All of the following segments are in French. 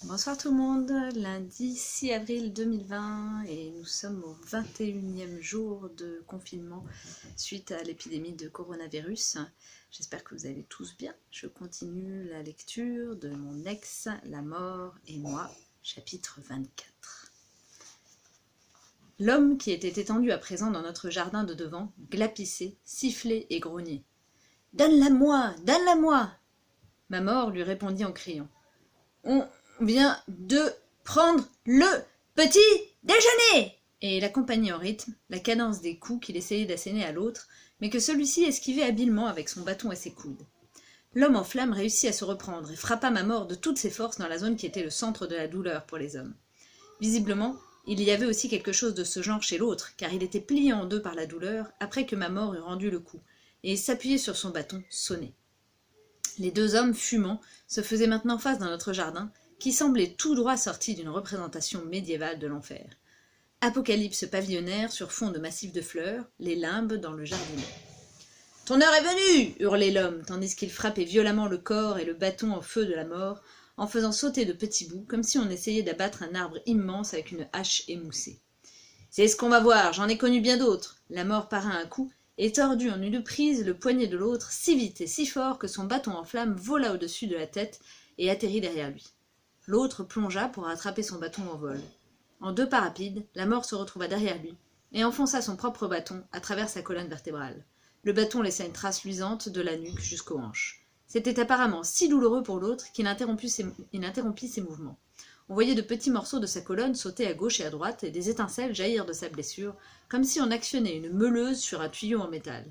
Bonsoir tout le monde, lundi 6 avril 2020 et nous sommes au 21e jour de confinement suite à l'épidémie de coronavirus. J'espère que vous allez tous bien. Je continue la lecture de Mon ex, la mort et moi, chapitre 24. L'homme qui était étendu à présent dans notre jardin de devant glapissait, sifflait et grognait. « Donne-la-moi, donne-la-moi » Ma mort lui répondit en criant. « On vient de prendre le petit déjeuner !» Et il accompagnait en rythme la cadence des coups qu'il essayait d'asséner à l'autre, mais que celui-ci esquivait habilement avec son bâton et ses coudes. L'homme en flamme réussit à se reprendre et frappa ma mort de toutes ses forces dans la zone qui était le centre de la douleur pour les hommes. Visiblement, il y avait aussi quelque chose de ce genre chez l'autre, car il était plié en deux par la douleur après que ma mort eut rendu le coup, et s'appuyait sur son bâton, sonné. Les deux hommes fumants se faisaient maintenant face dans notre jardin, qui semblait tout droit sorti d'une représentation médiévale de l'enfer. Apocalypse pavillonnaire sur fond de massifs de fleurs, les limbes dans le jardinet. « Ton heure est venue !» hurlait l'homme, tandis qu'il frappait violemment le corps et le bâton en feu de la mort, en faisant sauter de petits bouts, comme si on essayait d'abattre un arbre immense avec une hache émoussée. « C'est ce qu'on va voir, j'en ai connu bien d'autres !» La mort para un coup, et tordut en une prise le poignet de l'autre si vite et si fort que son bâton en flammes vola au-dessus de la tête et atterrit derrière lui. L'autre plongea pour rattraper son bâton en vol. En deux pas rapides, la mort se retrouva derrière lui et enfonça son propre bâton à travers sa colonne vertébrale. Le bâton laissa une trace luisante de la nuque jusqu'aux hanches. C'était apparemment si douloureux pour l'autre qu'il interrompit ses mouvements. On voyait de petits morceaux de sa colonne sauter à gauche et à droite et des étincelles jaillir de sa blessure, comme si on actionnait une meuleuse sur un tuyau en métal.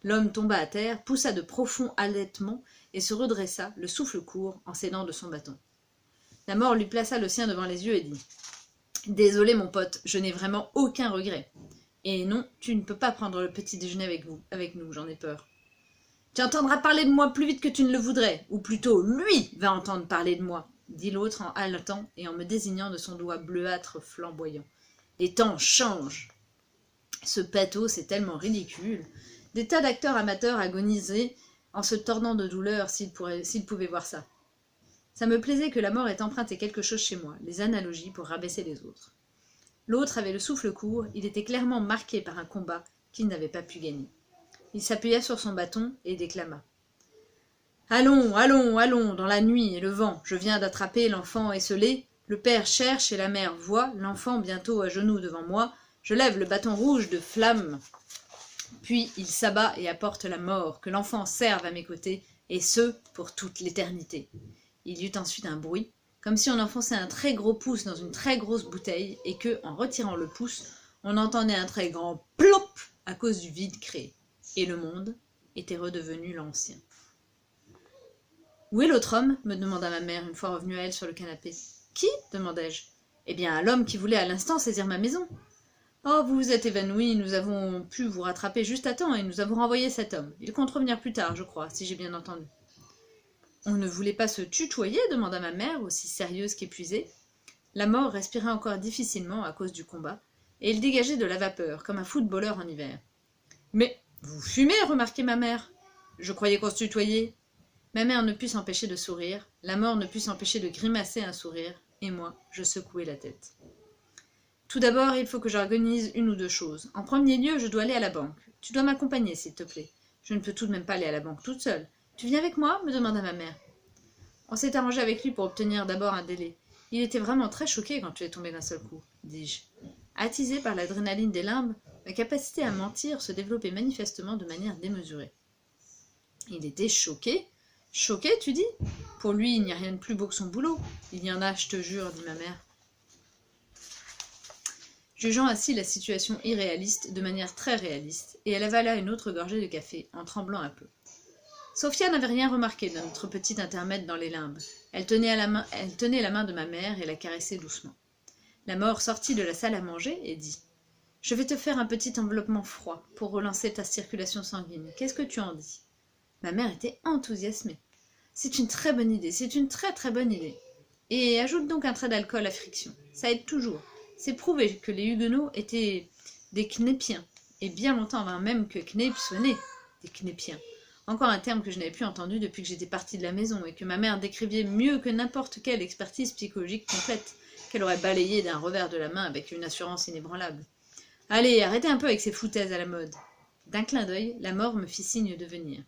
L'homme tomba à terre, poussa de profonds halètements et se redressa, le souffle court, en s'aidant de son bâton. La mort lui plaça le sien devant les yeux et dit « Désolé mon pote, je n'ai vraiment aucun regret. Et non, tu ne peux pas prendre le petit déjeuner avec nous, j'en ai peur. Tu entendras parler de moi plus vite que tu ne le voudrais, ou plutôt lui va entendre parler de moi, dit l'autre en haletant et en me désignant de son doigt bleuâtre flamboyant. Les temps changent. Ce pathos, c'est tellement ridicule. Des tas d'acteurs amateurs agonisaient en se tordant de douleur s'ils pouvaient voir ça. Ça me plaisait que la mort ait emprunté quelque chose chez moi, les analogies pour rabaisser les autres. L'autre avait le souffle court, il était clairement marqué par un combat qu'il n'avait pas pu gagner. Il s'appuya sur son bâton et déclama. « Allons, allons, allons, dans la nuit et le vent, je viens d'attraper l'enfant esselé, le père cherche et la mère voit, l'enfant bientôt à genoux devant moi, je lève le bâton rouge de flamme. Puis il s'abat et apporte la mort, que l'enfant serve à mes côtés, et ce, pour toute l'éternité. » Il y eut ensuite un bruit, comme si on enfonçait un très gros pouce dans une très grosse bouteille et que, en retirant le pouce, on entendait un très grand plop à cause du vide créé. Et le monde était redevenu l'ancien. « Où est l'autre homme ?» me demanda ma mère une fois revenue à elle sur le canapé. « Qui ?» demandai-je. « Eh bien, l'homme qui voulait à l'instant saisir ma maison. »« Oh, vous vous êtes évanoui, nous avons pu vous rattraper juste à temps et nous avons renvoyé cet homme. Il compte revenir plus tard, je crois, si j'ai bien entendu. » « On ne voulait pas se tutoyer ?» demanda ma mère, aussi sérieuse qu'épuisée. La mort respirait encore difficilement à cause du combat, et il dégageait de la vapeur, comme un footballeur en hiver. « Mais vous fumez ?» remarquait ma mère. « Je croyais qu'on se tutoyait. » Ma mère ne put s'empêcher de sourire, la mort ne put s'empêcher de grimacer un sourire, et moi, je secouai la tête. « Tout d'abord, il faut que j'organise une ou deux choses. En premier lieu, je dois aller à la banque. Tu dois m'accompagner, s'il te plaît. Je ne peux tout de même pas aller à la banque toute seule. Tu viens avec moi ? Me demanda ma mère. On s'est arrangé avec lui pour obtenir d'abord un délai. Il était vraiment très choqué quand tu es tombé d'un seul coup, dis-je. Attisé par l'adrénaline des limbes, ma capacité à mentir se développait manifestement de manière démesurée. Il était choqué ? Choqué, tu dis ? Pour lui, il n'y a rien de plus beau que son boulot. Il y en a, je te jure, dit ma mère. Jugeant ainsi la situation irréaliste de manière très réaliste, et elle avala une autre gorgée de café, en tremblant un peu. Sophia n'avait rien remarqué de notre petit intermède dans les limbes. Elle tenait la main de ma mère et la caressait doucement. La mort sortit de la salle à manger et dit « Je vais te faire un petit enveloppement froid pour relancer ta circulation sanguine. Qu'est-ce que tu en dis ?» Ma mère était enthousiasmée. « C'est une très bonne idée, c'est une très très bonne idée. Et ajoute donc un trait d'alcool à friction. Ça aide toujours. C'est prouvé que les Huguenots étaient des Knépiens, et bien longtemps avant même que Kneipp soit né, des Knépiens. Encore un terme que je n'avais plus entendu depuis que j'étais partie de la maison et que ma mère décrivait mieux que n'importe quelle expertise psychologique complète, qu'elle aurait balayé d'un revers de la main avec une assurance inébranlable. Allez, arrêtez un peu avec ces foutaises à la mode. D'un clin d'œil, la mort me fit signe de venir.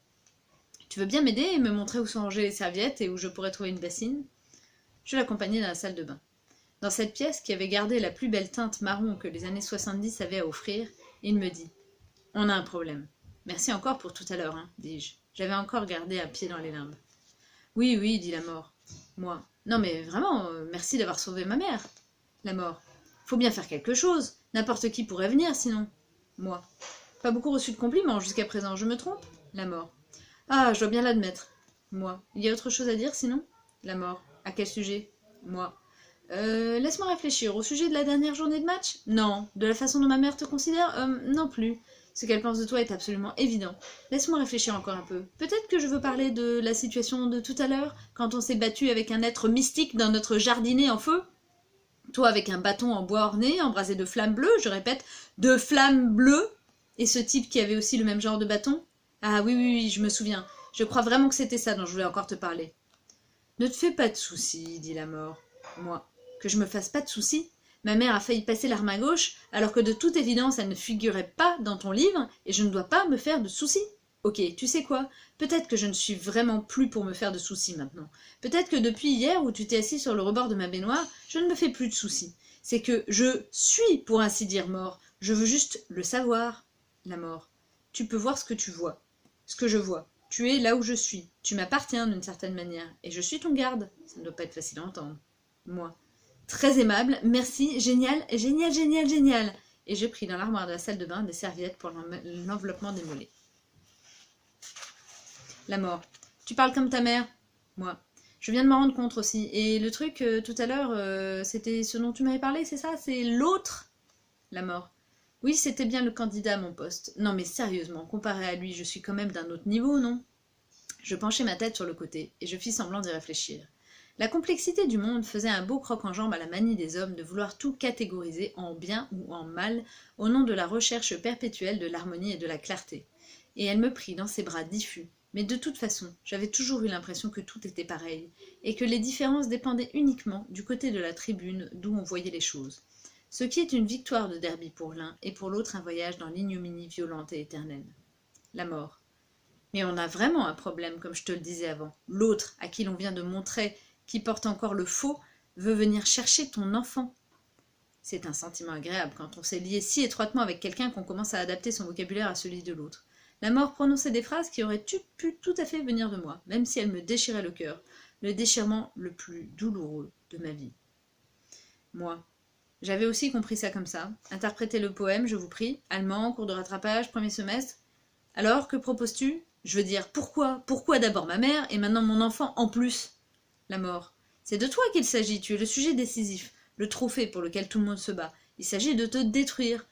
Tu veux bien m'aider et me montrer où sont rangées les serviettes et où je pourrais trouver une bassine? Je l'accompagnai dans la salle de bain. Dans cette pièce, qui avait gardé la plus belle teinte marron que les années 70 avaient à offrir, il me dit « On a un problème. Merci encore pour tout à l'heure, hein, dis-je. J'avais encore gardé un pied dans les limbes. Oui, oui, dit la mort. Moi. Non mais vraiment, merci d'avoir sauvé ma mère. La mort. Faut bien faire quelque chose. N'importe qui pourrait venir, sinon. Moi. Pas beaucoup reçu de compliments jusqu'à présent, je me trompe? La mort. Ah, je dois bien l'admettre. Moi. Il y a autre chose à dire, sinon? La mort. À quel sujet? Moi. Laisse-moi réfléchir. Au sujet de la dernière journée de match? Non. De la façon dont ma mère te considère? Non plus. Ce qu'elle pense de toi est absolument évident. Laisse-moi réfléchir encore un peu. Peut-être que je veux parler de la situation de tout à l'heure, quand on s'est battu avec un être mystique dans notre jardinet en feu? Toi avec un bâton en bois orné, embrasé de flammes bleues, je répète, de flammes bleues? Et ce type qui avait aussi le même genre de bâton? Ah oui, oui, oui, je me souviens. Je crois vraiment que c'était ça dont je voulais encore te parler. Ne te fais pas de soucis, dit la mort. Moi. Que je me fasse pas de soucis? Ma mère a failli passer l'arme à gauche, alors que de toute évidence elle ne figurait pas dans ton livre, et je ne dois pas me faire de soucis. Ok, tu sais quoi? Peut-être que je ne suis vraiment plus pour me faire de soucis maintenant. Peut-être que depuis hier où tu t'es assis sur le rebord de ma baignoire, je ne me fais plus de soucis. C'est que je suis, pour ainsi dire, mort. Je veux juste le savoir. La mort. Tu peux voir ce que tu vois. Ce que je vois. Tu es là où je suis. Tu m'appartiens d'une certaine manière. Et je suis ton garde. Ça ne doit pas être facile à entendre. Moi. Très aimable, merci, génial, génial, génial, génial. Et je pris dans l'armoire de la salle de bain des serviettes pour l'enveloppement des mollets. La mort. Tu parles comme ta mère? Moi. Je viens de m'en rendre compte aussi. Et le truc, tout à l'heure, c'était ce dont tu m'avais parlé, c'est ça? C'est l'autre? La mort. Oui, c'était bien le candidat à mon poste. Non mais sérieusement, comparé à lui, je suis quand même d'un autre niveau, non? Je penchai ma tête sur le côté, et je fis semblant d'y réfléchir. La complexité du monde faisait un beau croc-en-jambe à la manie des hommes de vouloir tout catégoriser en bien ou en mal au nom de la recherche perpétuelle de l'harmonie et de la clarté. Et elle me prit dans ses bras diffus. Mais de toute façon, j'avais toujours eu l'impression que tout était pareil, et que les différences dépendaient uniquement du côté de la tribune d'où on voyait les choses. Ce qui est une victoire de derby pour l'un, et pour l'autre un voyage dans l'ignominie violente et éternelle. La mort. Mais on a vraiment un problème, comme je te le disais avant. L'autre, à qui l'on vient de montrer qui porte encore le faux, veut venir chercher ton enfant. C'est un sentiment agréable quand on s'est lié si étroitement avec quelqu'un qu'on commence à adapter son vocabulaire à celui de l'autre. La mort prononçait des phrases qui auraient pu tout à fait venir de moi, même si elles me déchiraient le cœur, le déchirement le plus douloureux de ma vie. Moi. J'avais aussi compris ça comme ça. Interprétez le poème, je vous prie. Allemand, cours de rattrapage, premier semestre. Alors, que proposes-tu? Je veux dire, pourquoi? Pourquoi d'abord ma mère et maintenant mon enfant en plus? La mort. C'est de toi qu'il s'agit, tu es le sujet décisif, le trophée pour lequel tout le monde se bat. Il s'agit de te détruire.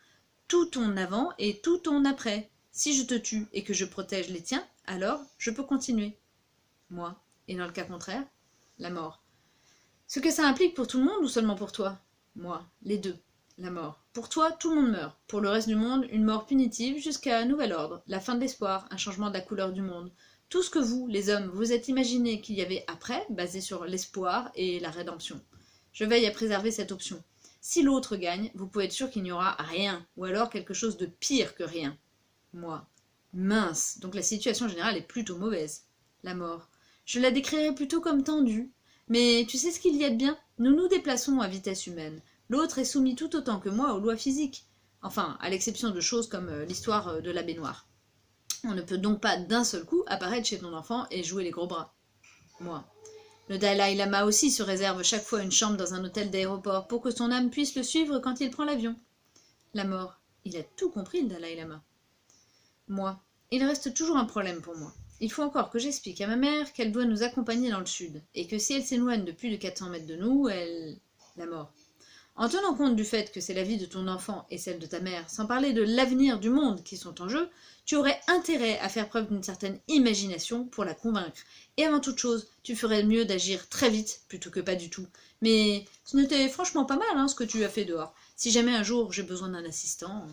Tout ton avant et tout ton après. Si je te tue et que je protège les tiens, alors je peux continuer. Moi. Et dans le cas contraire? La mort. Ce que ça implique pour tout le monde ou seulement pour toi? Moi. Les deux. La mort. Pour toi, tout le monde meurt. Pour le reste du monde, une mort punitive jusqu'à un nouvel ordre, la fin de l'espoir, un changement de la couleur du monde. Tout ce que vous, les hommes, vous êtes imaginé qu'il y avait après, basé sur l'espoir et la rédemption. Je veille à préserver cette option. Si l'autre gagne, vous pouvez être sûr qu'il n'y aura rien, ou alors quelque chose de pire que rien. Moi. Mince, donc la situation générale est plutôt mauvaise. La mort. Je la décrirais plutôt comme tendue. Mais tu sais ce qu'il y a de bien? Nous nous déplaçons à vitesse humaine. L'autre est soumis tout autant que moi aux lois physiques. Enfin, à l'exception de choses comme l'histoire de la baignoire. On ne peut donc pas d'un seul coup apparaître chez ton enfant et jouer les gros bras. Moi. Le Dalai Lama aussi se réserve chaque fois une chambre dans un hôtel d'aéroport pour que son âme puisse le suivre quand il prend l'avion. La mort. Il a tout compris, le Dalai Lama. Moi. Il reste toujours un problème pour moi. Il faut encore que j'explique à ma mère qu'elle doit nous accompagner dans le sud, et que si elle s'éloigne de plus de 400 mètres de nous, elle... La mort. En tenant compte du fait que c'est la vie de ton enfant et celle de ta mère, sans parler de l'avenir du monde qui sont en jeu, tu aurais intérêt à faire preuve d'une certaine imagination pour la convaincre. Et avant toute chose, tu ferais mieux d'agir très vite plutôt que pas du tout. Mais ce n'était franchement pas mal ce que tu as fait dehors. Si jamais un jour j'ai besoin d'un assistant...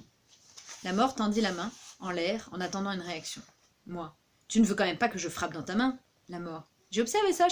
La mort tendit la main, en l'air, en attendant une réaction. Moi. Tu ne veux quand même pas que je frappe dans ta main? La mort. J'ai observé ça